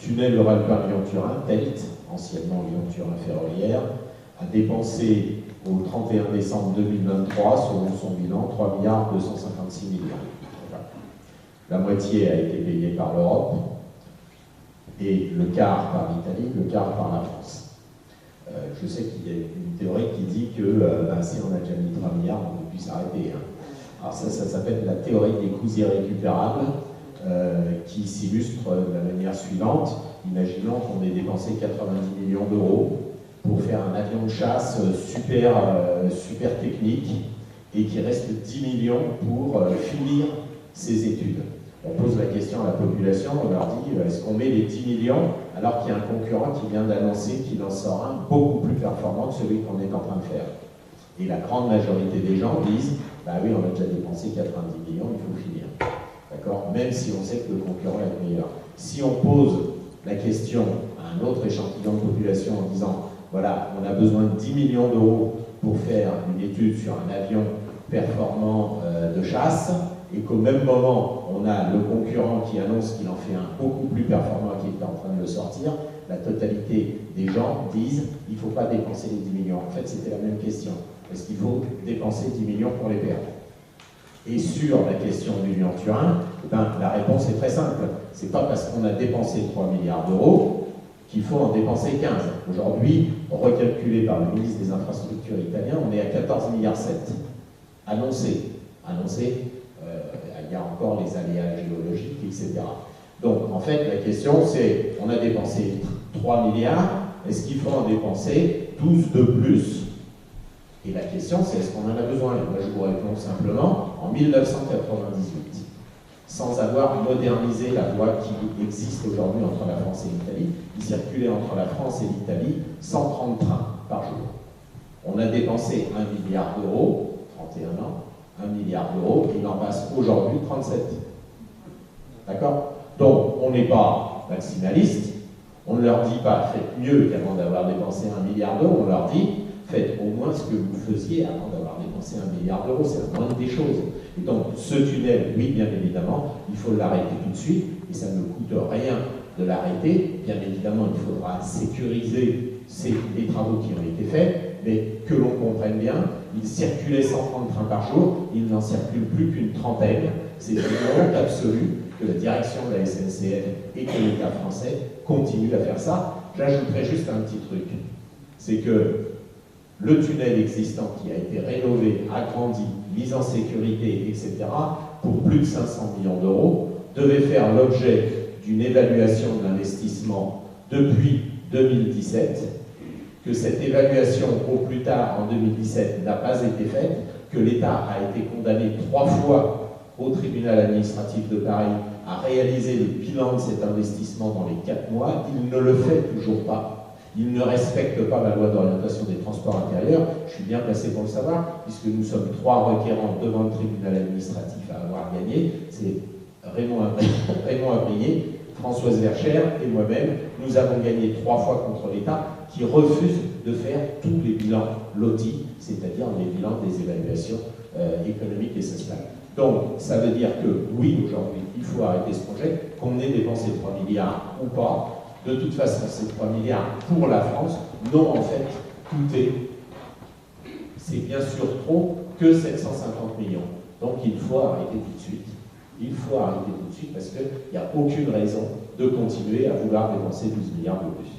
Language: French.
tunnel Euralpin-Lyon-Turin, TELT, anciennement Lyon-Turin Ferroviaire, a dépensé au 31 décembre 2023, selon son bilan, 3 milliards 256 millions. Voilà. La moitié a été payée par l'Europe, et le quart par l'Italie, le quart par la France. Je sais qu'il y a une théorie qui dit que si on a déjà mis 3 milliards, on peut plus s'arrêter. Hein. Alors ça s'appelle la théorie des coûts irrécupérables, qui s'illustre de la manière suivante. Imaginons qu'on ait dépensé 90 millions d'euros pour faire un avion de chasse super technique et qu'il reste 10 millions pour finir ses études. On pose la question à la population, on leur dit est-ce qu'on met les 10 millions alors qu'il y a un concurrent qui vient d'annoncer qu'il en sort un beaucoup plus performant que celui qu'on est en train de faire. Et la grande majorité des gens disent bah oui, on a déjà dépensé 90 millions, il faut finir. D'accord? Même si on sait que le concurrent est meilleur. Si on pose la question à un autre échantillon de population en disant voilà, on a besoin de 10 millions d'euros pour faire une étude sur un avion performant de chasse, et qu'au même moment, on a le concurrent qui annonce qu'il en fait un beaucoup plus performant et qui est en train de le sortir, la totalité des gens disent il ne faut pas dépenser les 10 millions. En fait, c'était la même question. Est-ce qu'il faut dépenser 10 millions pour les perdre? Et sur la question du Lyon-Turin, la réponse est très simple. Ce n'est pas parce qu'on a dépensé 3 milliards d'euros qu'il faut en dépenser 15. Aujourd'hui, recalculé par le ministre des Infrastructures italien, on est à 14,7 milliards. Annoncé, il y a encore les aléas géologiques, etc. Donc, en fait, la question, c'est, on a dépensé 3 milliards, est-ce qu'il faut en dépenser 12 de plus? Et la question, c'est, est-ce qu'on en a besoin? Et moi, je vous réponds simplement, en 1998, sans avoir modernisé la voie qui existe aujourd'hui entre la France et l'Italie, il circulait entre la France et l'Italie 130 trains par jour. On a dépensé 1 milliard d'euros, 31 ans, 1 milliard d'euros, et il en passe aujourd'hui 37. D'accord? Donc, on n'est pas maximaliste, on ne leur dit pas faites mieux qu'avant d'avoir dépensé 1 milliard d'euros, on leur dit faites au moins ce que vous faisiez avant d'avoir dépensé 1 milliard d'euros, c'est la moindre des choses. Et donc, ce tunnel, oui, bien évidemment, il faut l'arrêter tout de suite, et ça ne coûte rien de l'arrêter. Bien évidemment, il faudra sécuriser les travaux qui ont été faits, mais que l'on comprenne bien, il circulait 130 trains par jour, il n'en circule plus qu'une trentaine. C'est une honte absolue que la direction de la SNCF et que l'État français continuent à faire ça. J'ajouterai juste un petit truc, c'est que le tunnel existant qui a été rénové, agrandi, mis en sécurité, etc., pour plus de 500 millions d'euros, devait faire l'objet d'une évaluation de l'investissement depuis 2017, que cette évaluation, au plus tard en 2017, n'a pas été faite, que l'État a été condamné 3 fois au tribunal administratif de Paris à réaliser le bilan de cet investissement dans les 4 mois, il ne le fait toujours pas. Il ne respecte pas la loi d'orientation des transports intérieurs. Je suis bien placé pour le savoir, puisque nous sommes 3 requérants devant le tribunal administratif à avoir gagné. C'est Raymond Abrier, Françoise Verchères et moi-même. Nous avons gagné 3 fois contre l'État qui refuse de faire tous les bilans lotis, c'est-à-dire les bilans des évaluations économiques et sociales. Donc, ça veut dire que, oui, aujourd'hui, il faut arrêter ce projet, qu'on ait dépensé 3 milliards ou pas. De toute façon, ces 3 milliards pour la France n'ont en fait coûté, c'est bien sûr trop, que 750 millions. Donc, il faut arrêter tout de suite. Il faut arrêter tout de suite parce qu'il n'y a aucune raison de continuer à vouloir dépenser 12 milliards de plus.